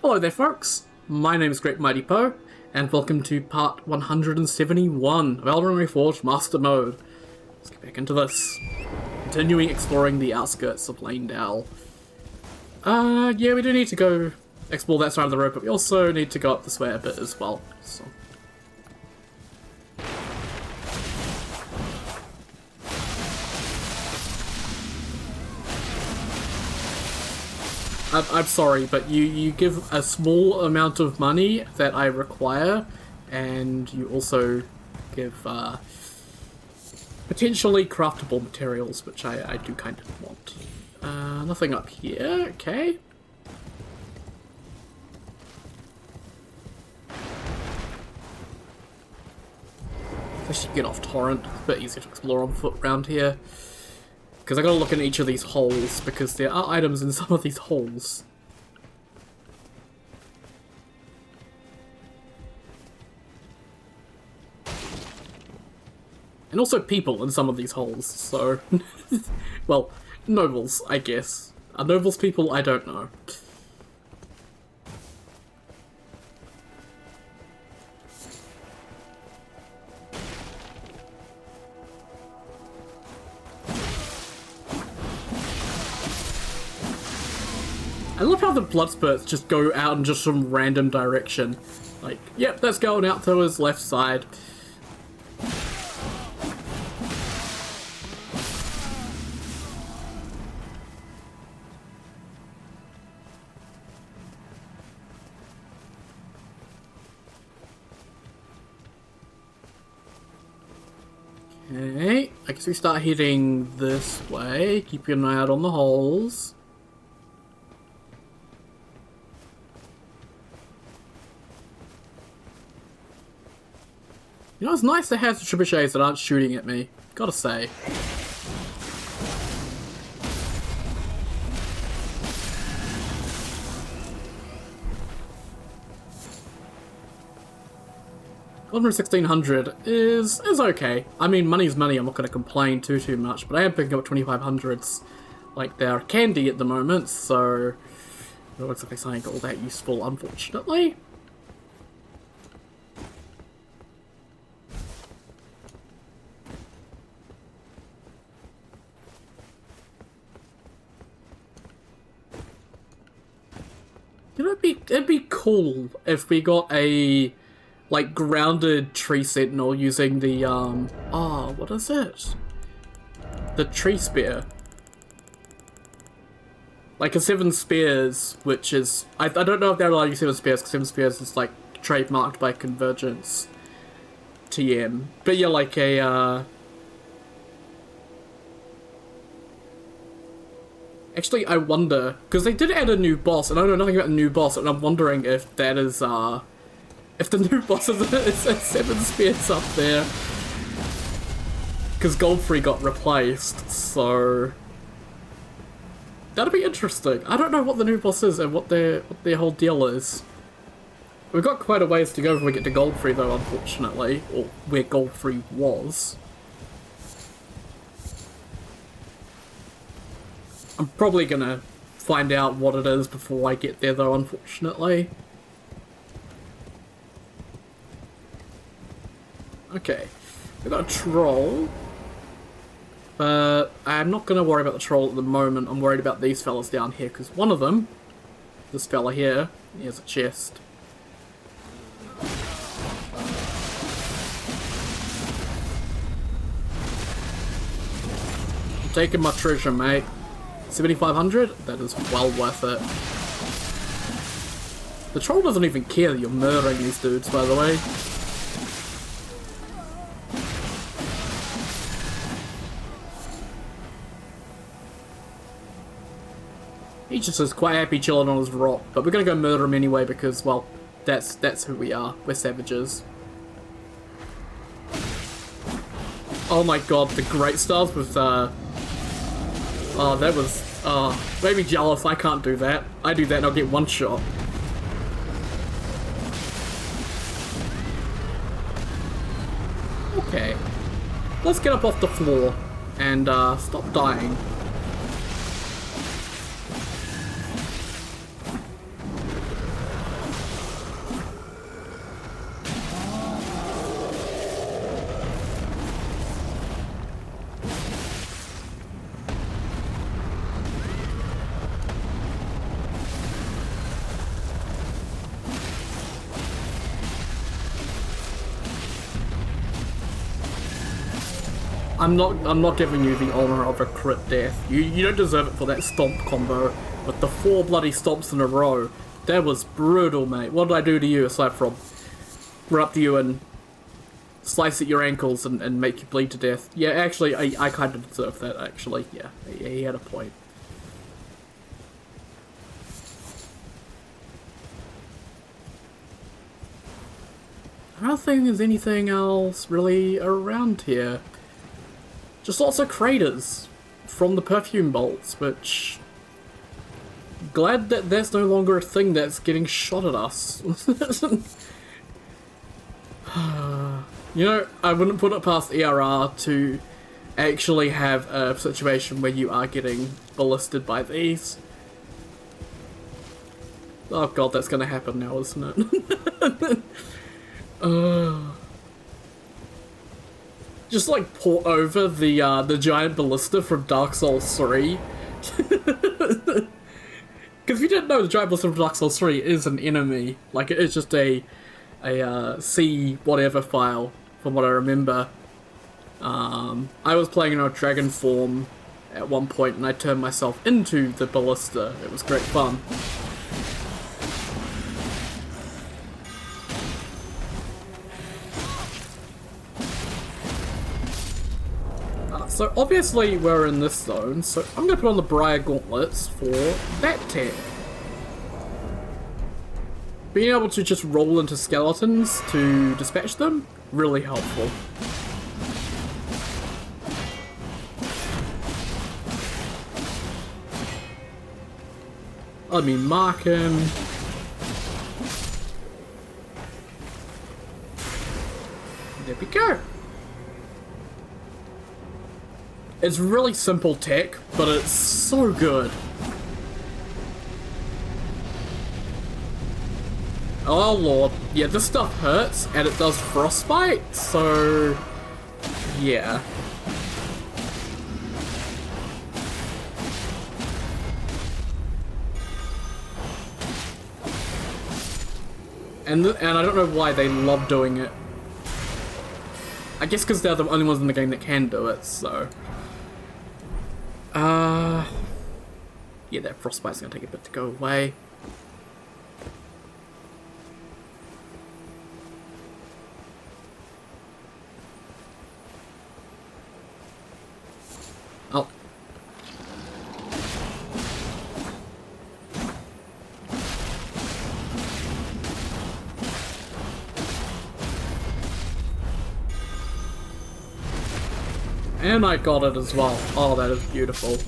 Hello there folks, my name is Great Mighty Poe, and welcome to part 171 of Elden Ring Reforged Master Mode. Let's get back into this. Continuing exploring the outskirts of Lanedale. Yeah, we do need to go explore that side of the road, but we also need to go up this way a bit as well, so... I'm sorry, but you give a small amount of money that I require, and you also give potentially craftable materials, which I do kind of want. Nothing up here, okay. I should get off Torrent, it's a bit easier to explore on foot around here. Because I gotta look in each of these holes, because there are items in some of these holes. And also people in some of these holes, so... well, nobles, I guess. Are nobles people? I don't know. I love how the blood spurts just go out in just some random direction. Like, yep, that's going out to his left side. Okay, I guess we start heading this way. Keep an eye out on the holes. You know, it's nice to have the trebuchets that aren't shooting at me. Gotta say. Golden 1600 is okay. I mean, money's money, I'm not gonna complain too much, but I am picking up 2500s like they're candy at the moment, so it looks like something all that useful, unfortunately. You know, it'd be cool if we got a, like, grounded tree sentinel using the, what is it? The tree spear. Like a 7 spears, which is, I don't know if they're allowed to use 7 spears, because 7 spears is, like, trademarked by Convergence TM. But yeah, like a, Actually, I wonder, because they did add a new boss, and I know nothing about the new boss, and I'm wondering if that is, if the new boss is 7 spears up there. Because Godfrey got replaced, so... that'd be interesting. I don't know what the new boss is and what their whole deal is. We've got quite a ways to go before we get to Godfrey, though, unfortunately, or where Godfrey was. I'm probably gonna find out what it is before I get there, though, unfortunately. Okay, we've got a troll, but I'm not gonna worry about the troll at the moment. I'm worried about these fellas down here, because one of them, this fella here, he has a chest. I'm taking my treasure, mate. 7,500? That is well worth it. The troll doesn't even care that you're murdering these dudes, by the way. He just is quite happy chilling on his rock, but we're gonna go murder him anyway because, well, that's who we are. We're savages. Oh my god, the great stars with, oh, that was, made me jealous. I can't do that. I do that and I'll get one shot. Okay. Let's get up off the floor and, stop dying. I'm not giving you the honor of a crit death. You don't deserve it for that stomp combo with the 4 bloody stomps in a row. That was brutal, mate. What did I do to you aside from run up to you and slice at your ankles and make you bleed to death? Yeah, actually, I kind of deserve that, actually. Yeah, he had a point. I don't think there's anything else really around here. Just lots of craters from the perfume bolts, which... Glad that that's no longer a thing that's getting shot at us. You know, I wouldn't put it past ERR to actually have a situation where you are getting ballisted by these. Oh god, that's gonna happen now, isn't it? Just like port over the giant ballista from Dark Souls 3. Because if you didn't know, the giant ballista from Dark Souls 3 is an enemy. Like, it is just a C whatever file, from what I remember. I was playing in a dragon form at one point, and I turned myself into the ballista. It was great fun. So obviously we're in this zone, so I'm going to put on the Briar Gauntlets for that tech. Being able to just roll into skeletons to dispatch them, really helpful. Let me mark him. There we go. It's really simple tech, but it's so good. Oh lord. Yeah, this stuff hurts, and it does frostbite, so... yeah. And I don't know why they love doing it. I guess because they're the only ones in the game that can do it, so... yeah, that frostbite's gonna take a bit to go away. Oh. And I got it as well. Oh, that is beautiful.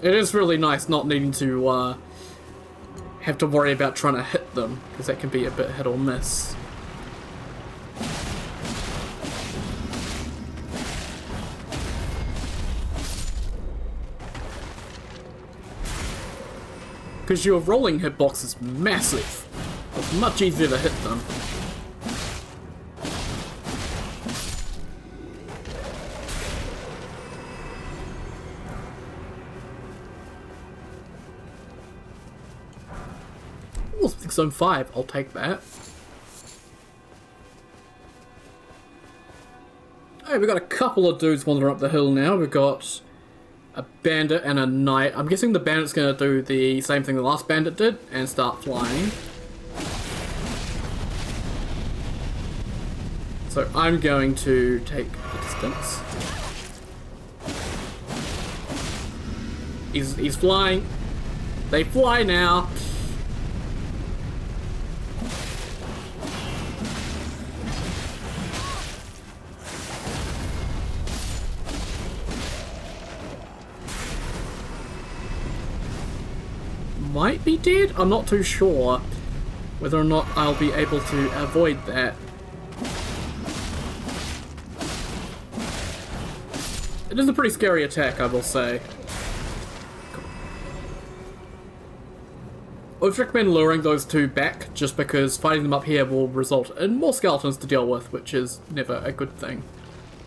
It is really nice not needing to have to worry about trying to hit them, because that can be a bit hit or miss. Because your rolling hitbox is massive. It's much easier to hit them. Zone 5, I'll take that. Hey, we've got a couple of dudes wandering up the hill now. We've got a bandit and a knight. I'm guessing the bandit's going to do the same thing the last bandit did and start flying. So I'm going to take the distance. He's flying. They fly now. Might be dead? I'm not too sure whether or not I'll be able to avoid that. It is a pretty scary attack, I will say. I would recommend luring those two back, just because fighting them up here will result in more skeletons to deal with, which is never a good thing.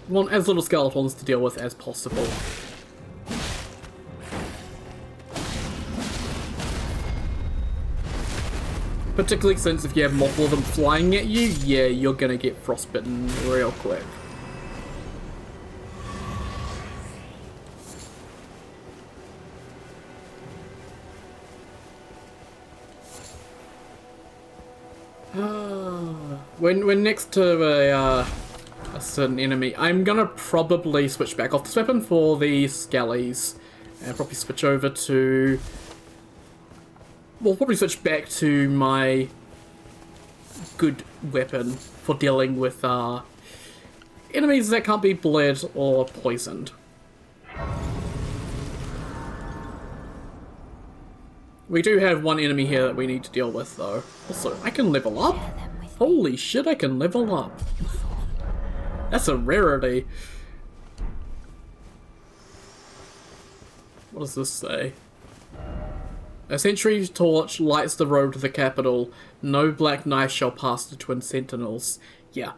You want as little skeletons to deal with as possible. Particularly since if you have multiple of them flying at you, yeah, you're gonna get frostbitten real quick. When next to a certain enemy, I'm gonna probably switch back off this weapon for the Skellies, and probably switch over to... Well, probably switch back to my good weapon for dealing with enemies that can't be bled or poisoned. We do have one enemy here that we need to deal with, though. Also, I can level up? Holy shit, I can level up. That's a rarity. What does this say? A sentry torch lights the road to the capital. No black knife shall pass the twin sentinels. Yeah.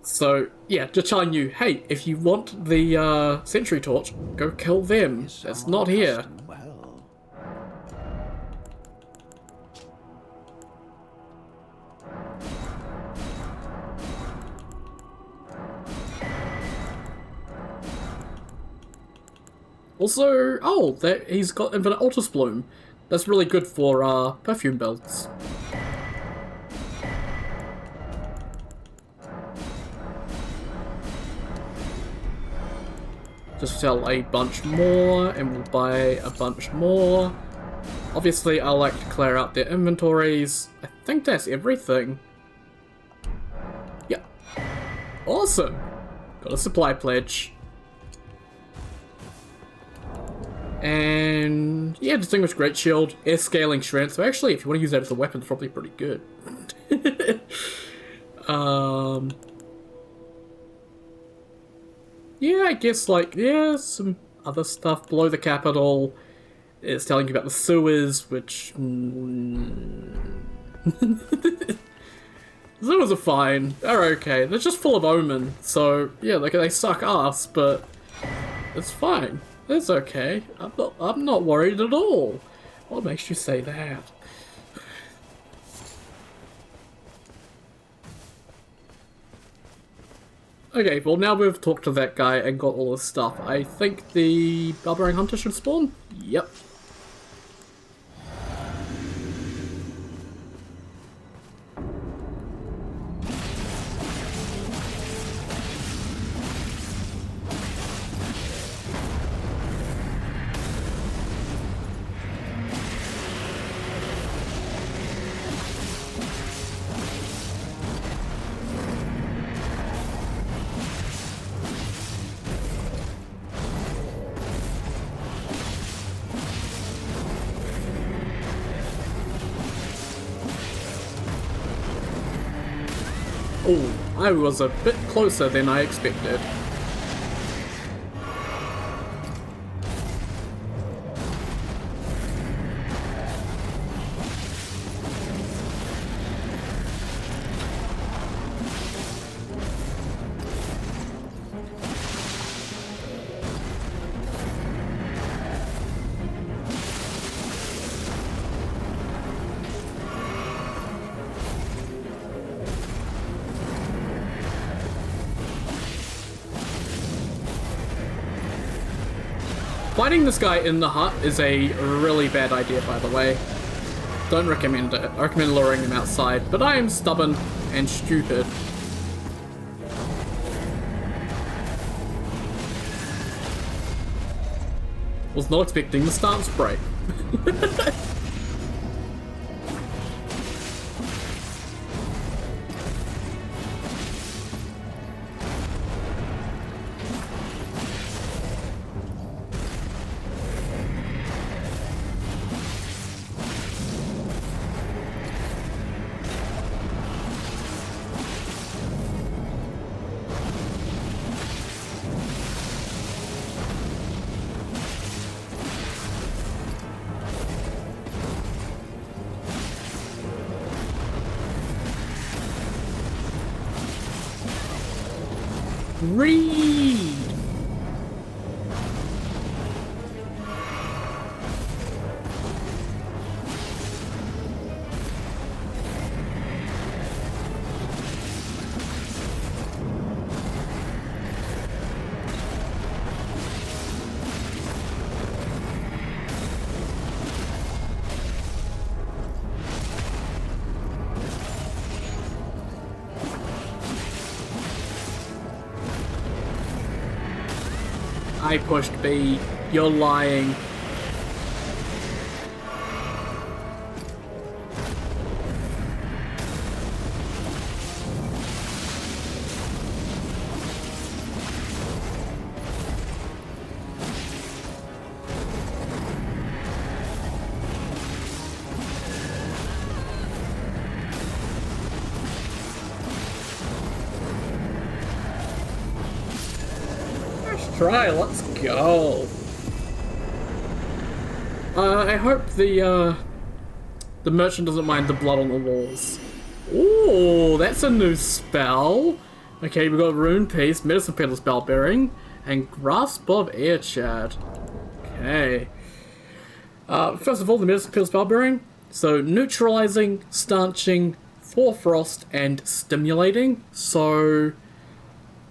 So, yeah, just telling you, hey, if you want the sentry torch, go kill them. It's not here. Also, oh, he's got infinite Altus Bloom. That's really good for perfume builds. Just sell a bunch more, and we'll buy a bunch more. Obviously, I like to clear out their inventories. I think that's everything. Yeah. Awesome. Got a supply pledge. And yeah, Distinguished Great Shield, air scaling strength. So actually, if you want to use that as a weapon, it's probably pretty good. Yeah, I guess like some other stuff below the capital. It's telling you about the sewers, which sewers are fine. They're okay. They're just full of omen. So yeah, like they suck ass, but it's fine. It's okay. I'm not worried at all. What makes you say that? Okay, well now we've talked to that guy and got all this stuff. I think the Barbarian Hunter should spawn? Yep. Oh, I was a bit closer than I expected. Fighting this guy in the hut is a really bad idea, by the way. Don't recommend it. I recommend luring him outside, but I am stubborn and stupid. Was not expecting the stance spray. Read! I pushed B. You're lying. Try, let's go. I hope the merchant doesn't mind the blood on the walls. Ooh, that's a new spell. Okay, we've got Rune Piece, Medicine Petal Spell Bearing, and Grasp of Airchad. Okay. First of all, the Medicine Petal Spell Bearing. So, neutralizing, stanching, Thorfrost, and stimulating. So,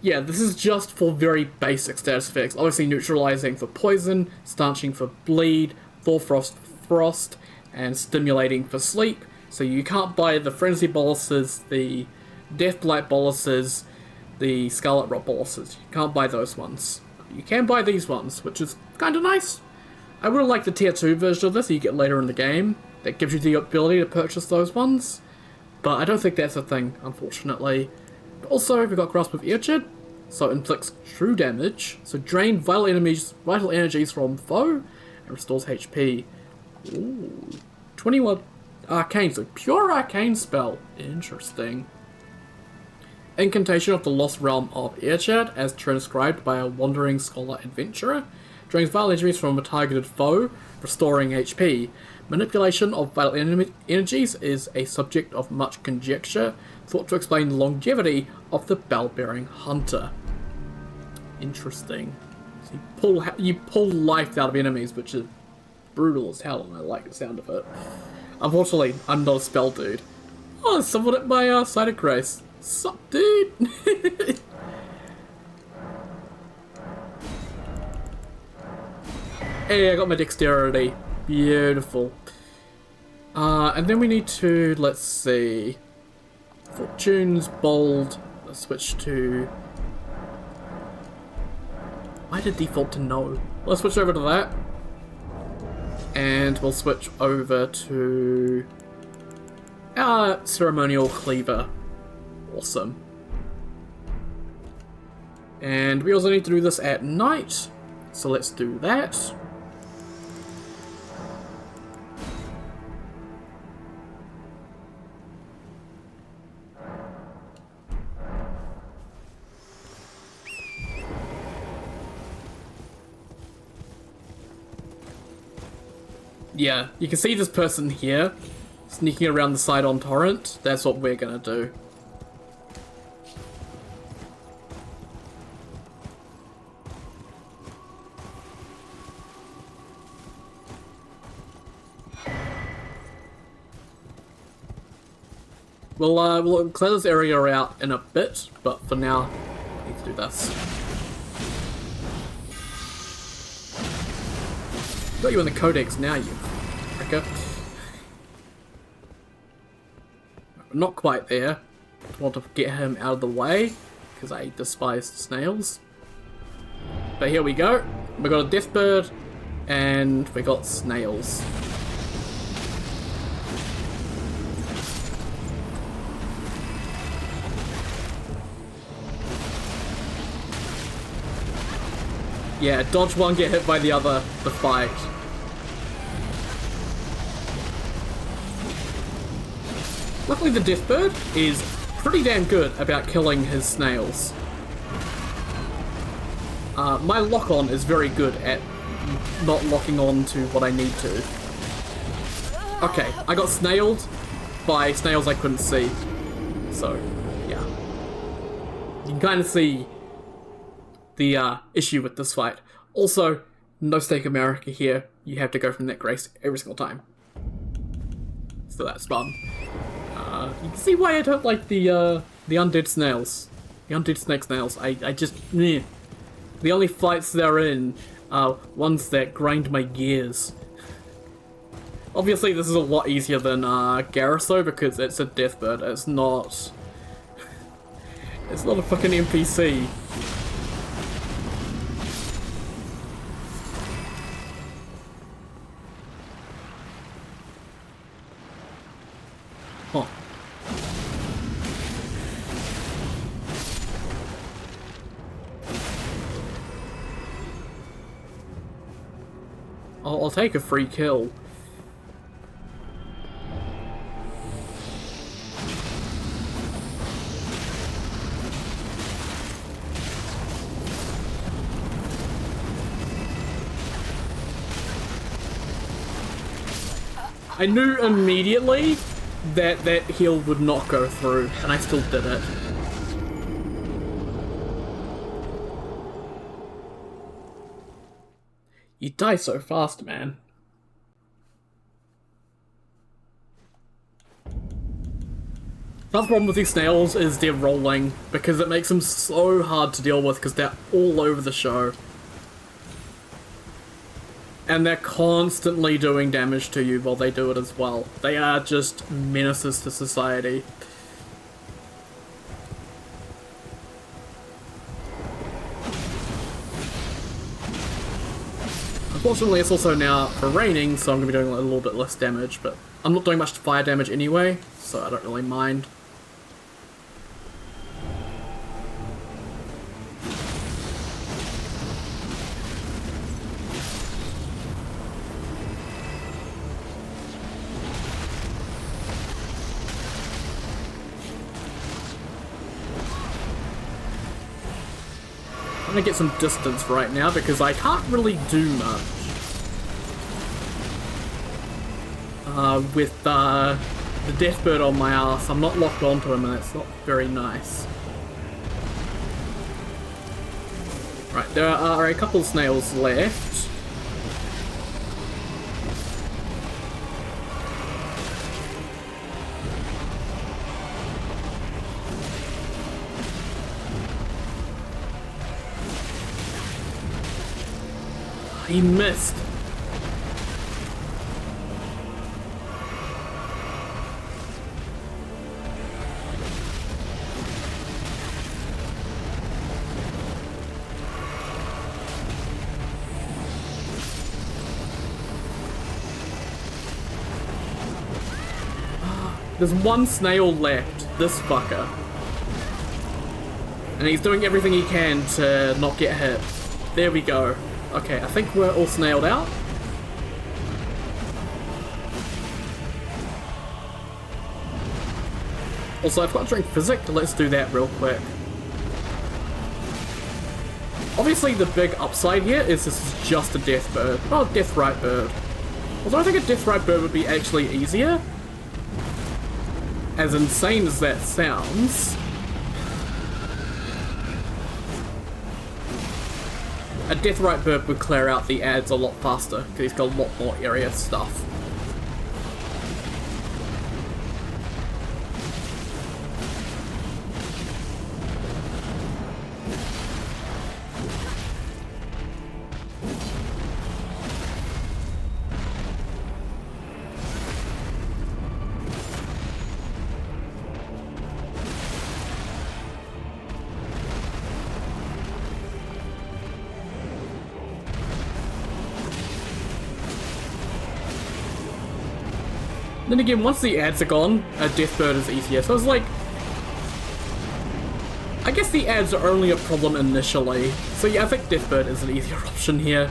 yeah, this is just for very basic status effects. Obviously neutralizing for poison, stanching for bleed, Thorfrost for frost, and stimulating for sleep. So you can't buy the Frenzy Boluses, the Deathblight Boluses, the Scarlet Rot Boluses. You can't buy those ones. You can buy these ones, which is kind of nice. I would have liked the tier 2 version of this that you get later in the game. That gives you the ability to purchase those ones. But I don't think that's a thing, unfortunately. Also, we've got Grasp of Airchad, so inflicts true damage, so drain vital energies from foe, and restores HP. Ooh, 21 arcane, so pure arcane spell. Interesting. Incantation of the Lost Realm of Airchad, as transcribed by a wandering scholar adventurer, drains vital energies from a targeted foe, restoring HP. Manipulation of vital energies is a subject of much conjecture, thought to explain the longevity of the bell-bearing hunter. Interesting. So you pull life out of enemies, which is brutal as hell, and I like the sound of it. Unfortunately, I'm not a spell dude. Oh, there's someone at my side of grace. Sup, dude? Hey, I got my dexterity. Beautiful. And then we need to, let's see, Fortune's Bold. Let's switch to... Why did default to no? Let's switch over to that. And we'll switch over to our Ceremonial Cleaver. Awesome. And we also need to do this at night, so let's do that. Yeah, you can see this person here, sneaking around the side on Torrent. That's what we're gonna do. We'll clear this area out in a bit, but for now, we need to do this. Got you in the codex now, you fricker. Not quite there. I want to get him out of the way, because I despise snails. But here we go. We got a Deathbird, and we got snails. Yeah, dodge one, get hit by the other, the fight. Luckily the Deathbird is pretty damn good about killing his snails. My lock-on is very good at not locking on to what I need to. Okay, I got snailed by snails I couldn't see. So, yeah. You can kind of see the issue with this fight. Also, no Stake America here. You have to go from net grace every single time. So that's fun. You can see why I don't like the undead snails. The undead snake snails. I just, meh. The only fights they're in are ones that grind my gears. Obviously this is a lot easier than Garriso because it's a Deathbird. It's not a fucking NPC. I'll take a free kill. I knew immediately that that heal would not go through, and I still did it. You die so fast, man. Another problem with these snails is they're rolling, because it makes them so hard to deal with because they're all over the show. And they're constantly doing damage to you while they do it as well. They are just menaces to society. Unfortunately, it's also now raining, so I'm going to be doing a little bit less damage, but I'm not doing much fire damage anyway, so I don't really mind. I'm gonna get some distance right now because I can't really do much. With the Deathbird on my ass, I'm not locked onto him and it's not very nice. Right, there are a couple snails left. He missed. There's one snail left, this fucker. And he's doing everything he can to not get hit. There we go. Okay, I think we're all snailed out. Also, I've got to drink physic. Let's do that real quick. Obviously, the big upside here is this is just a death bird. Oh, death-right bird. Although I think a death-right bird would be actually easier. As insane as that sounds. A death-right bird would clear out the ads a lot faster, because he's got a lot more area stuff. Then again, once the ads are gone, a deathbird is easier. So it's like, I guess the ads are only a problem initially. So yeah, I think deathbird is an easier option here.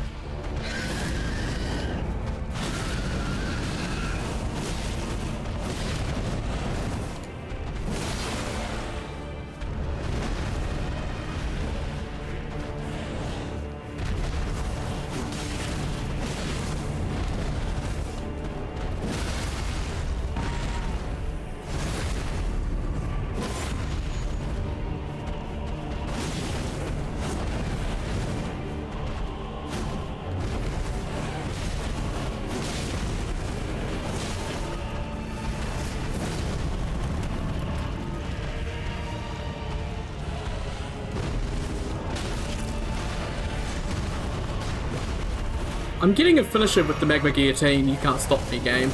I'm getting a finisher with the Magma Guillotine. You can't stop me, game.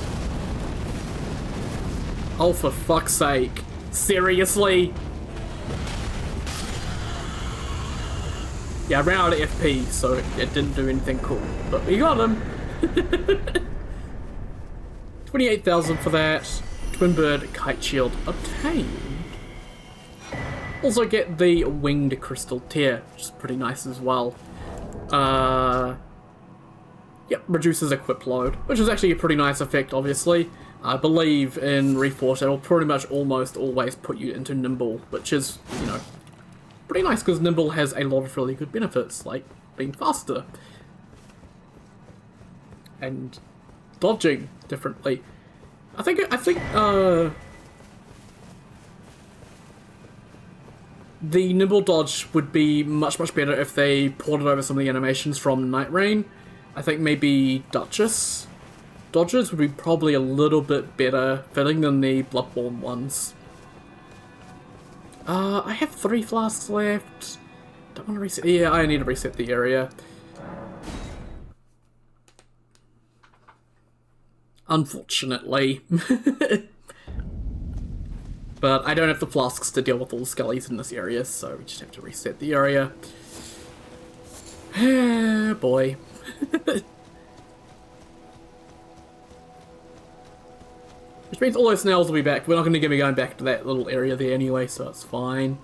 Oh, for fuck's sake. Seriously? Yeah, I ran out of FP, so it didn't do anything cool. But we got him. 28,000 for that. Twin Bird Kite Shield obtained. Also get the Winged Crystal Tear, which is pretty nice as well. Yep, reduces equip load, which is actually a pretty nice effect, obviously. I believe in Reforged it'll pretty much almost always put you into Nimble, which is, you know, pretty nice because Nimble has a lot of really good benefits, like being faster and dodging differently. I think the Nimble dodge would be much better if they ported over some of the animations from Night Rain. I think maybe Duchess dodges would be probably a little bit better fitting than the Bloodborne ones. I have 3 flasks left. Don't want to reset. Yeah, I need to reset the area. Unfortunately. But I don't have the flasks to deal with all the skellies in this area, so we just have to reset the area. Boy. Which means all those snails will be back. We're not going to be going back to that little area there anyway, so it's fine.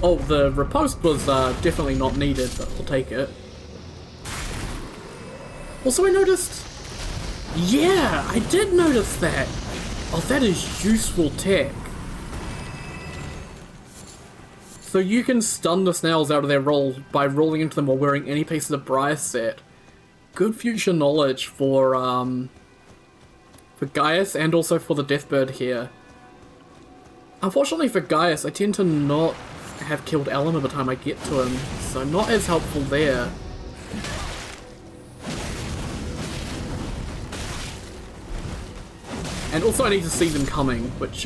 Oh, the riposte was definitely not needed, but we'll take it. Also, I noticed... Yeah, I did notice that. Oh, that is useful tech. So you can stun the snails out of their roll by rolling into them while wearing any piece of the Briar set. Good future knowledge for Gaius and also for the Deathbird here. Unfortunately for Gaius, I tend to not have killed Alan by the time I get to him, so not as helpful there. And also I need to see them coming, which,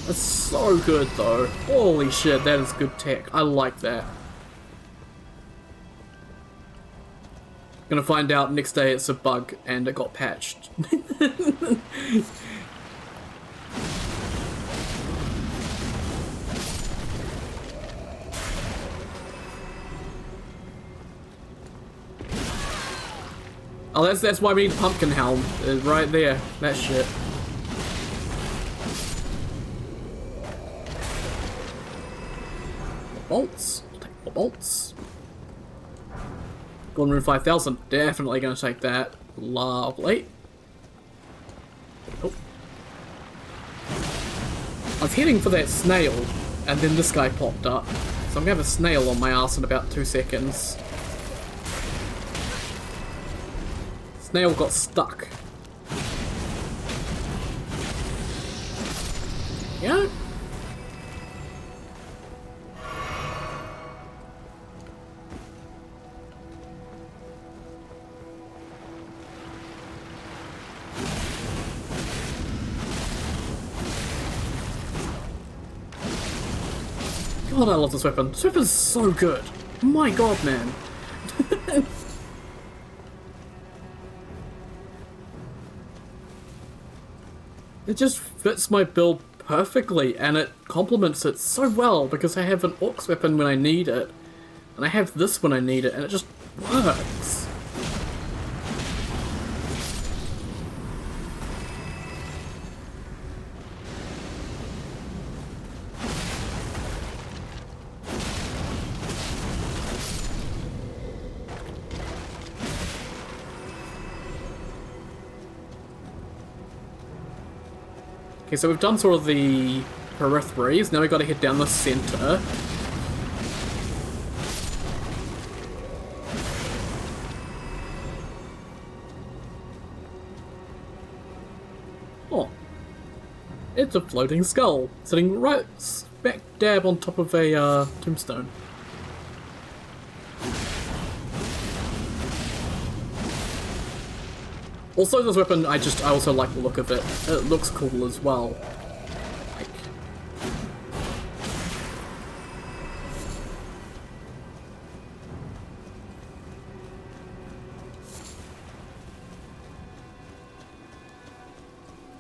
That's so good though. Holy shit, that is good tech. I like that. Gonna find out next day it's a bug and it got patched. Oh, that's why we need a pumpkin helm. Right there. That shit. Bolts. I'll take more bolts. Golden Rune 5000. Definitely going to take that. Lovely. Oh. I was heading for that snail, and then this guy popped up. So I'm going to have a snail on my ass in about 2 seconds. Snail got stuck. Yeah? God, I love this weapon. This weapon's so good. My god, man. It just fits my build perfectly, and it complements it so well because I have an Orc's weapon when I need it, and I have this when I need it, and it just works. Okay, so we've done sort of the peripheries, now we've got to head down the center. Oh. It's a floating skull, sitting right smack dab on top of a tombstone. Also, this weapon, I also like the look of it. It looks cool as well. Like...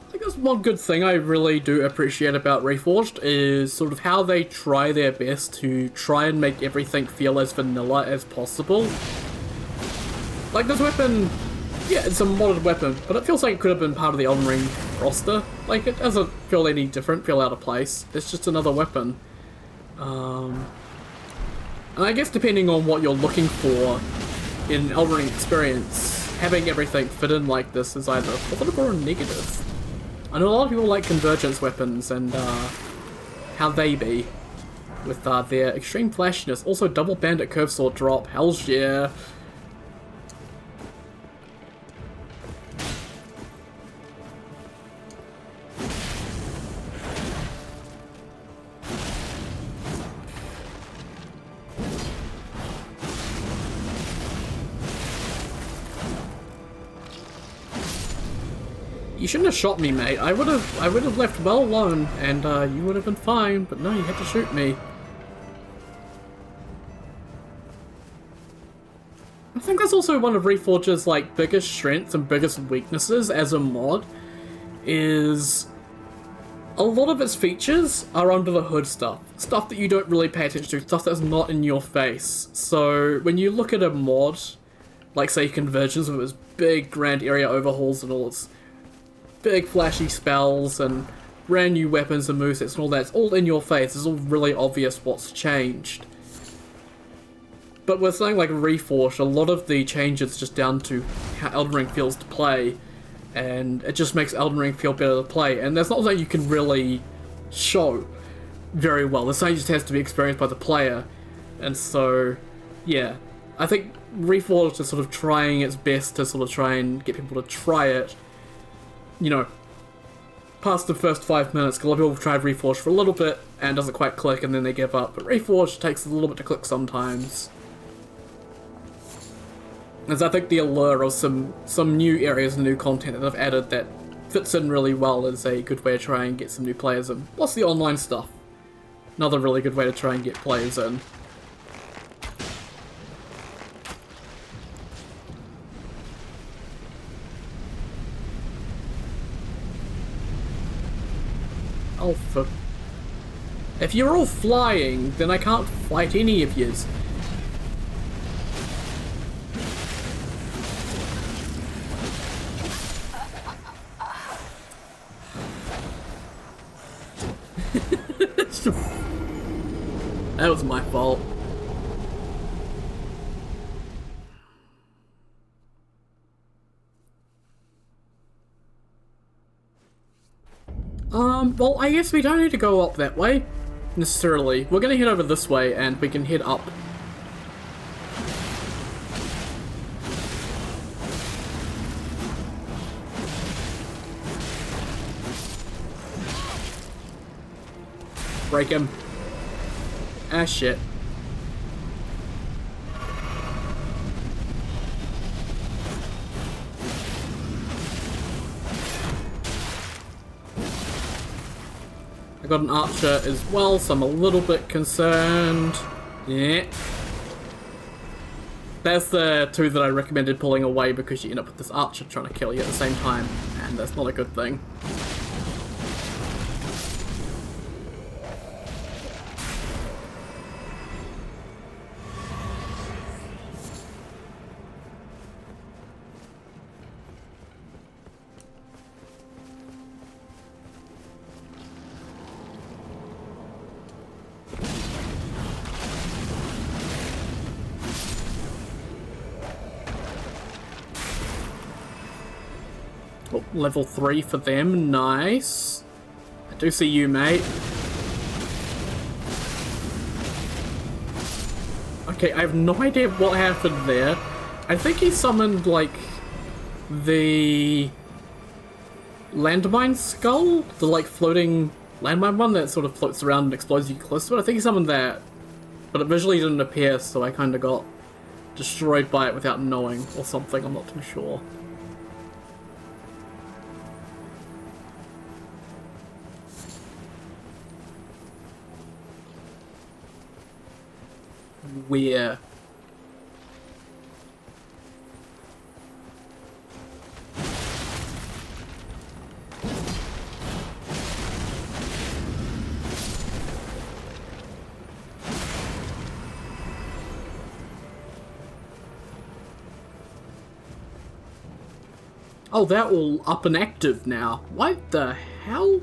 I think that's one good thing I really do appreciate about Reforged is sort of how they try their best to try and make everything feel as vanilla as possible. Like, this weapon, yeah, it's a modded weapon, but it feels like it could have been part of the Elden Ring roster. Like, it doesn't feel any different, feel out of place. It's just another weapon. And I guess depending on what you're looking for in Elden Ring experience, having everything fit in like this is either a positive or a negative. I know a lot of people like convergence weapons and how they be with their extreme flashiness. Also, double bandit curve sword drop. Hell's yeah. You shouldn't have shot me, mate. I would have left well alone, and you would have been fine. But no, you had to shoot me. I think that's also one of Reforged's like biggest strengths and biggest weaknesses as a mod. Is a lot of its features are under the hood stuff. Stuff that you don't really pay attention to. Stuff that's not in your face. So when you look at a mod, like say Convergence with its big grand area overhauls and all its big flashy spells and brand new weapons and movesets and all that, it's all in your face. It's all really obvious what's changed. But with something like Reforged, a lot of the changes just down to how Elden Ring feels to play, and it just makes Elden Ring feel better to play. And that's not something you can really show very well. The same just has to be experienced by the player. And so, yeah, I think Reforged is sort of trying its best to sort of try and get people to try it. You know, past the first 5 minutes, a lot of people have tried Reforged for a little bit and doesn't quite click, and then they give up. But Reforged takes a little bit to click sometimes. As I think the allure of some new areas and new content that I've added that fits in really well is a good way to try and get some new players in. Plus the online stuff. Another really good way to try and get players in. Oh, for... If you're all flying, then I can't fight any of yous. That was my fault. Well, I guess we don't need to go up that way, necessarily. We're gonna head over this way, and we can head up. Break him. Ah, shit. I got an archer as well, so I'm a little bit concerned. Yeah. That's the two that I recommended pulling away because you end up with this archer trying to kill you at the same time, and that's not a good thing. Oh, level 3 for them, nice. I do see you, mate. Okay, I have no idea what happened there. I think he summoned, like, the landmine skull? The, like, floating landmine one that sort of floats around and explodes you close to it. I think he summoned that, but it visually didn't appear, so I kind of got destroyed by it without knowing, or something, I'm not too sure. Where? Oh, they're all up and active now. What the hell?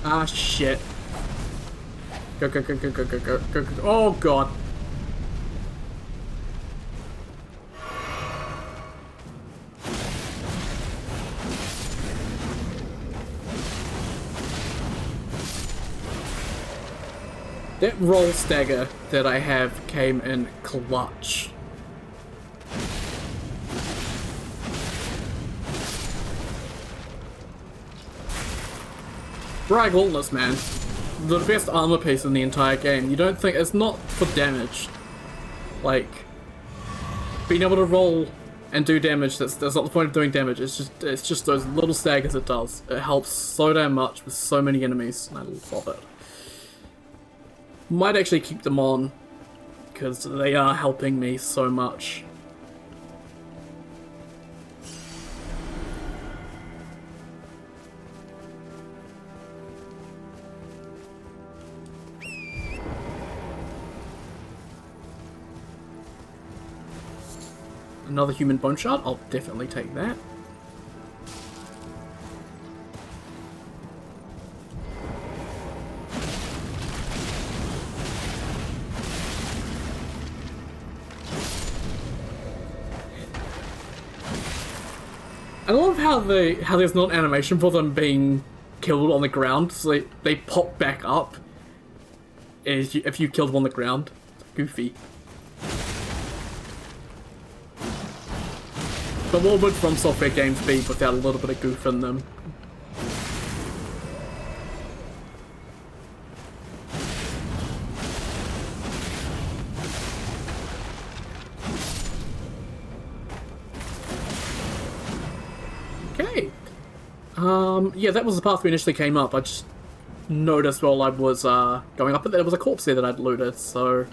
Ah, shit. Go, go, go, go, go, go, go, go, go. Oh, God. That roll stagger that I have came in clutch. Brag Lawless, man. The best armor piece in the entire game. You don't think it's not for damage. Like, being able to roll and do damage, that's not the point of doing damage. It's just those little staggers it does. It helps so damn much with so many enemies, and I love it. Might actually keep them on, because they are helping me so much. Another human bone shard? I'll definitely take that. I love how there's not animation for them being killed on the ground, so they pop back up if you kill them on the ground. Goofy. But what would From Software games be without a little bit of goof in them? Okay. Yeah, that was the path we initially came up. I just noticed while I was going up it that there was a corpse there that I'd looted, so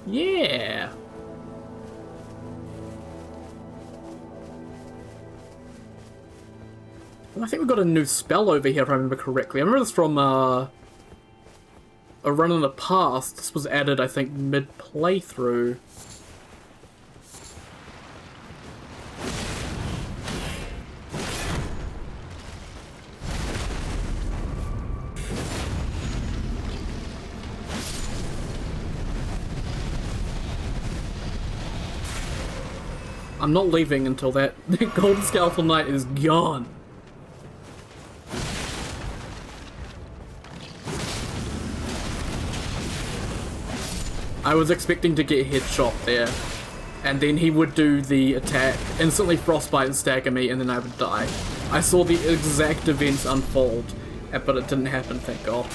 yeah. I think we've got a new spell over here, if I remember correctly. I remember this from a run in the past. This was added, I think, mid-playthrough. I'm not leaving until that Golden Skeletal Knight is gone. I was expecting to get headshot there, and then he would do the attack, instantly frostbite and stagger me, and then I would die. I saw the exact events unfold, but it didn't happen, thank God.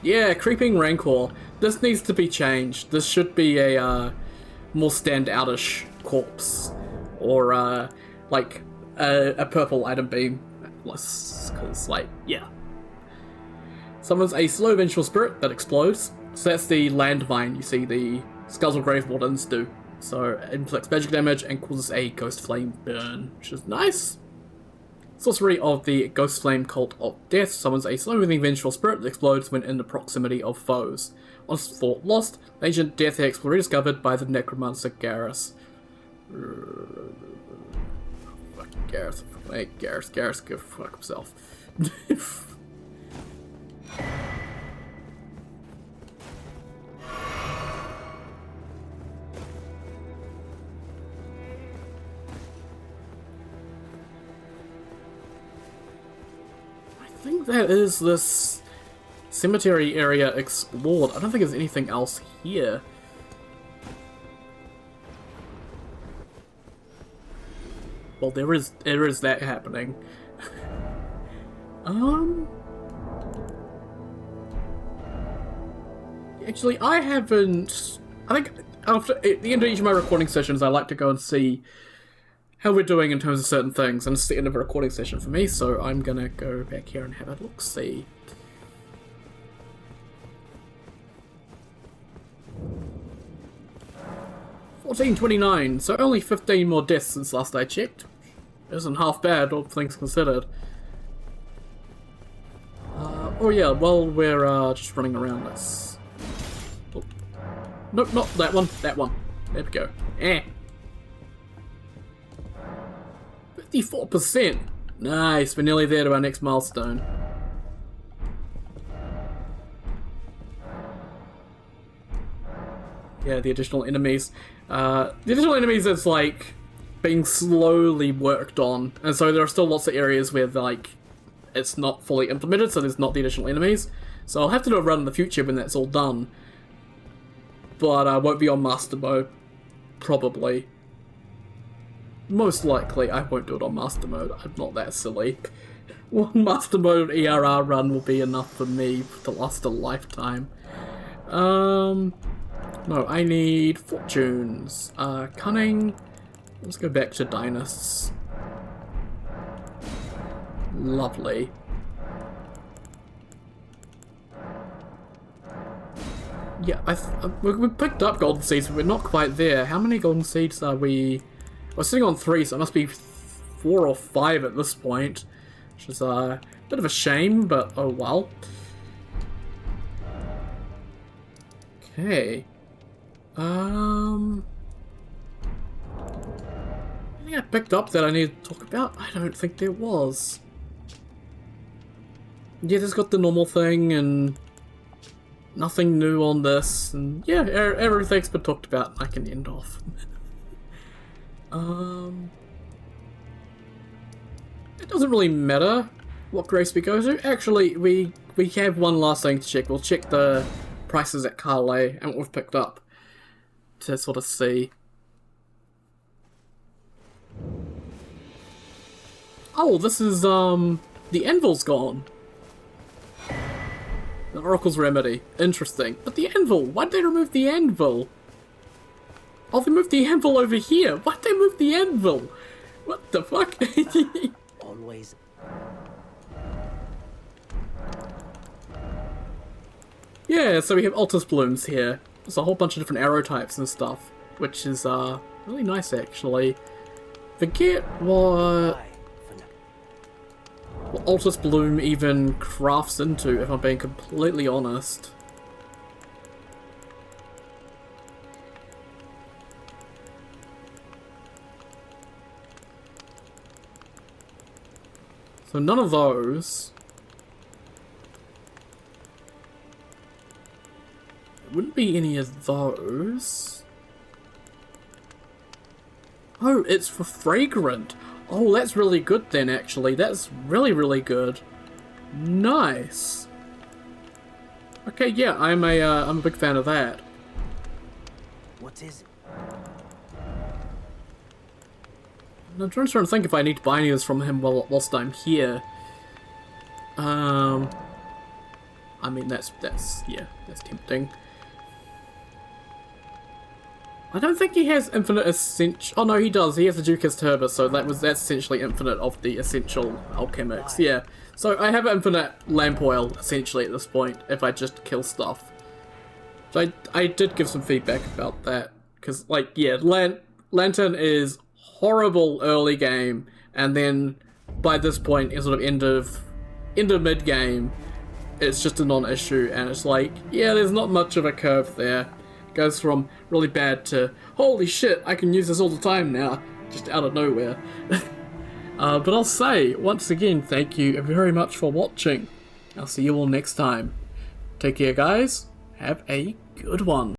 Yeah, Creeping Rancor. This needs to be changed. This should be a more stand-outish corpse, or like a purple item beam, because like, yeah. Summons a slow vengeful spirit that explodes. So that's the landmine you see the Skulls of Grave Wardens do. So it inflicts magic damage and causes a ghost flame burn, which is nice. Sorcery of the Ghost Flame Cult of Death summons a slow-moving vengeful spirit that explodes when in the proximity of foes. Once thought lost, the ancient death hex will be rediscovered by the necromancer Garrus. Fuck Garrus. Hey, Garrus, go fuck himself. I think that is this cemetery area explored. I don't think there's anything else here. Well, there is that happening. Actually, I haven't. I think after at the end of each of my recording sessions, I like to go and see how we're doing in terms of certain things, and it's the end of a recording session for me, so I'm gonna go back here and have a look-see. $14.29, so only 15 more deaths since last I checked. Isn't half bad, all things considered. Oh yeah, while we're just running around, let's... Oh. Nope, not that one, that one. There we go. 54%! Nice, we're nearly there to our next milestone. Yeah, the additional enemies. The additional enemies is like being slowly worked on, and so there are still lots of areas where like it's not fully implemented, so there's not the additional enemies. So I'll have to do a run in the future when that's all done, but I won't be on Master Mode, probably. Most likely, I won't do it on Master Mode. I'm not that silly. One Master Mode ERR run will be enough for me to last a lifetime. No, I need fortunes. Cunning. Let's go back to Dynasts. Lovely. Yeah, we picked up golden seeds, but we're not quite there. How many golden seeds are we? We're sitting on 3, so it must be 4 or 5 at this point, which is a bit of a shame, but oh well. Okay. Anything I picked up that I need to talk about? I don't think there was. Yeah, there's got the normal thing, and nothing new on this, and yeah, everything's been talked about, and I can end off. It doesn't really matter what race we go to. Actually, we have one last thing to check. We'll check the prices at Carlay and what we've picked up to sort of see. Oh, this is, the anvil's gone. The Oracle's Remedy. Interesting. But the anvil, why'd they remove the anvil? Oh, they moved the anvil over here. Why'd they move the anvil? What the fuck? Always. Yeah, so we have Altus Blooms here. There's a whole bunch of different arrow types and stuff, which is really nice actually. Forget what Altus Bloom even crafts into, if I'm being completely honest. So none of those. It wouldn't be any of those. Oh, it's for fragrant. Oh, that's really good then, actually. That's really, really good. Nice. Okay, yeah, I'm a big fan of that. What is it? I'm trying to think if I need to buy any of this from him whilst I'm here. I mean, that's tempting. I don't think he has infinite essential. Oh no, he does. He has the Ducas Turba, so that's essentially infinite of the essential alchemics. Yeah. So I have infinite lamp oil essentially at this point if I just kill stuff. So I did give some feedback about that because, like, yeah, Lantern is horrible early game, and then by this point, in sort of end of mid game, it's just a non-issue, and it's like, yeah, there's not much of a curve there. It goes from really bad to holy shit, I can use this all the time now, just out of nowhere. But I'll say once again, thank you very much for watching. I'll see you all next time. Take care, guys. Have a good one.